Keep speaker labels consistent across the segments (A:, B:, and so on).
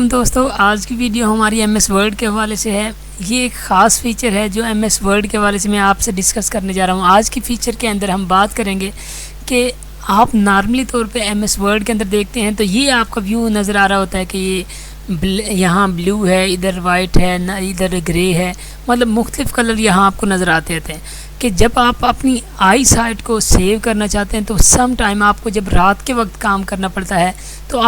A: वालेकुम दोस्तों, आज की वीडियो हमारी MS वर्ड के हवाले से है। ये एक ख़ास फीचर है जो MS वर्ड के हवाले से मैं आपसे डिस्कस करने जा रहा हूँ। आज की फ़ीचर के अंदर हम बात करेंगे कि आप नॉर्मली तौर पे MS वर्ड के अंदर देखते हैं तो ये आपका व्यू नज़र आ रहा होता है कि ये यहाँ ब्लू है, इधर वाइट है, ना इधर ग्रे है, मतलब मुख्तलिफ़ कलर यहाँ आपको नज़र आते रहते हैं। कि जब आप अपनी आई साइट को सेव करना चाहते हैं तो सम टाइम आपको जब रात के वक्त काम करना पड़ता है तो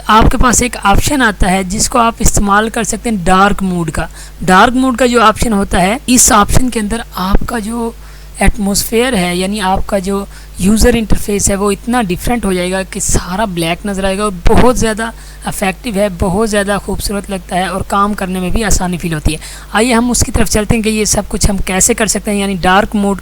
A: आपके पास एक ऑप्शन आता है जिसको आप इस्तेमाल कर सकते हैं डार्क मोड का। डार्क मोड का जो ऑप्शन होता है, इस ऑप्शन के अंदर आपका जो एटमॉस्फेयर है यानी आपका जो यूज़र इंटरफेस है वो इतना डिफरेंट हो जाएगा कि सारा ब्लैक नज़र आएगा और बहुत ज़्यादा इफ़ेक्टिव है, बहुत ज़्यादा खूबसूरत लगता है और काम करने में भी आसानी फील होती है। आइए हम उसकी तरफ चलते हैं कि ये सब कुछ हम कैसे कर सकते हैं, यानी डार्क मोड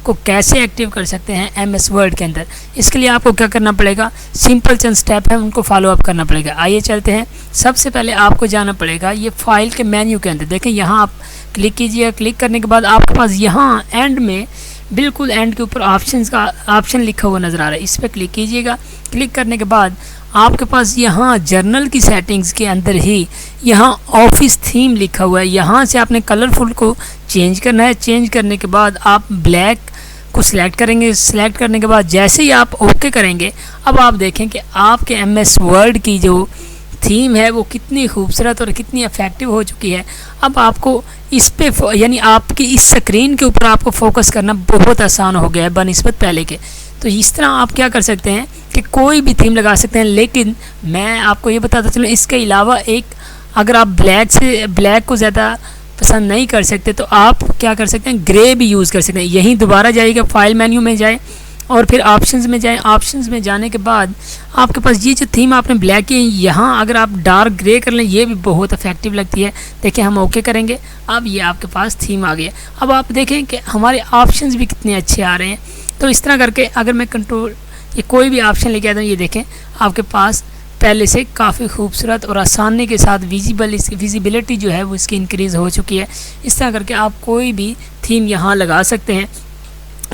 A: को कैसे एक्टिव कर सकते हैं MS वर्ड के अंदर। इसके लिए आपको क्या करना पड़ेगा, सिंपल चंद स्टेप है उनको फॉलो अप करना पड़ेगा। आइए चलते हैं। सबसे पहले आपको जाना पड़ेगा ये फाइल के मेन्यू के अंदर। देखें यहाँ आप क्लिक कीजिए। क्लिक करने के बाद आपके पास यहाँ एंड में बिल्कुल एंड के ऊपर ऑप्शंस का ऑप्शन लिखा हुआ नज़र आ रहा है, इस पर क्लिक कीजिएगा। क्लिक करने के बाद आपके पास यहाँ जर्नल की सेटिंग्स के अंदर ही यहाँ ऑफिस थीम लिखा हुआ है, यहाँ से आपने कलरफुल को चेंज करना है। चेंज करने के बाद आप ब्लैक को सिलेक्ट करेंगे। सिलेक्ट करने के बाद जैसे ही आप ओके करेंगे, अब आप देखें कि आपके MS वर्ड की जो थीम है वो कितनी खूबसूरत और कितनी इफ़ेक्टिव हो चुकी है। अब आपको इस पे यानी आपकी इस स्क्रीन के ऊपर आपको फोकस करना बहुत आसान हो गया है बनिस्बत पहले के। तो इस तरह आप क्या कर सकते हैं कि कोई भी थीम लगा सकते हैं, लेकिन मैं आपको ये बताता चलूँ इसके अलावा एक, अगर आप ब्लैक को ज़्यादा पसंद नहीं कर सकते तो आप क्या कर सकते हैं, ग्रे भी यूज़ कर सकते हैं। यहीं दोबारा जाइएगा, फाइल मेन्यू में जाए और फिर ऑप्शंस में जाएं। ऑप्शंस में जाने के बाद आपके पास ये जो थीम आपने ब्लैक की, यहाँ अगर आप डार्क ग्रे कर लें ये भी बहुत इफेक्टिव लगती है। देखिए हम ओके करेंगे, अब ये आपके पास थीम आ गया। अब आप देखें कि हमारे ऑप्शंस भी कितने अच्छे आ रहे हैं। तो इस तरह करके अगर मैं कंट्रोल ये कोई भी ऑप्शन लेके आता हूँ, ये देखें आपके पास पहले से काफ़ी खूबसूरत और आसानी के साथ विजिबिलिटी जो है वो इसकी इंक्रीज़ हो चुकी है। इस तरह करके आप कोई भी थीम यहाँ लगा सकते हैं।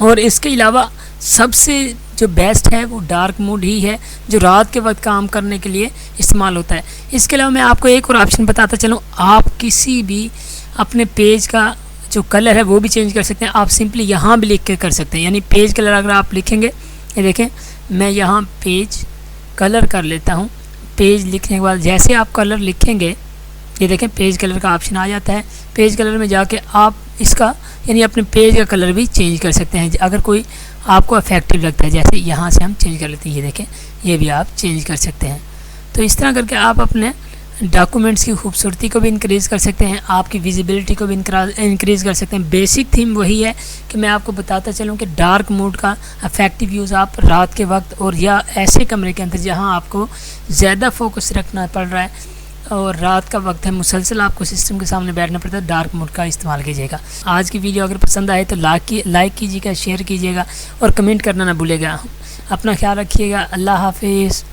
A: और इसके अलावा सबसे जो बेस्ट है वो डार्क मोड ही है जो रात के वक्त काम करने के लिए इस्तेमाल होता है। इसके अलावा मैं आपको एक और ऑप्शन बताता चलूँ, आप किसी भी अपने पेज का जो कलर है वो भी चेंज कर सकते हैं। आप सिंपली यहाँ भी लिख के कर सकते हैं, यानी पेज कलर अगर आप लिखेंगे, ये देखें मैं यहाँ पेज कलर कर लेता हूँ। पेज लिखने के बाद जैसे आप कलर लिखेंगे, ये देखें पेज कलर का ऑप्शन आ जाता है। पेज कलर में जाके आप इसका यानी अपने पेज का कलर भी चेंज कर सकते हैं अगर कोई आपको इफेक्टिव लगता है। जैसे यहाँ से हम चेंज कर लेते हैं, ये देखें ये भी आप चेंज कर सकते हैं। तो इस तरह करके आप अपने डॉक्यूमेंट्स की खूबसूरती को भी इंक्रीज़ कर सकते हैं, आपकी विजिबिलिटी को भी इंक्रीज़ कर सकते हैं। बेसिक थीम वही है कि मैं आपको बताता चलूँ कि डार्क मोड का इफेक्टिव यूज़ आप रात के वक्त और या ऐसे कमरे के अंदर जहाँ आपको ज़्यादा फोकस रखना पड़ रहा है और रात का वक्त है, मुसलसल आपको सिस्टम के सामने बैठना पड़ता है, डार्क मोड का इस्तेमाल कीजिएगा। आज की वीडियो अगर पसंद आए तो लाइक कीजिएगा, शेयर कीजिएगा और कमेंट करना ना भूलिएगा। अपना ख्याल रखिएगा। अल्लाह हाफिज़।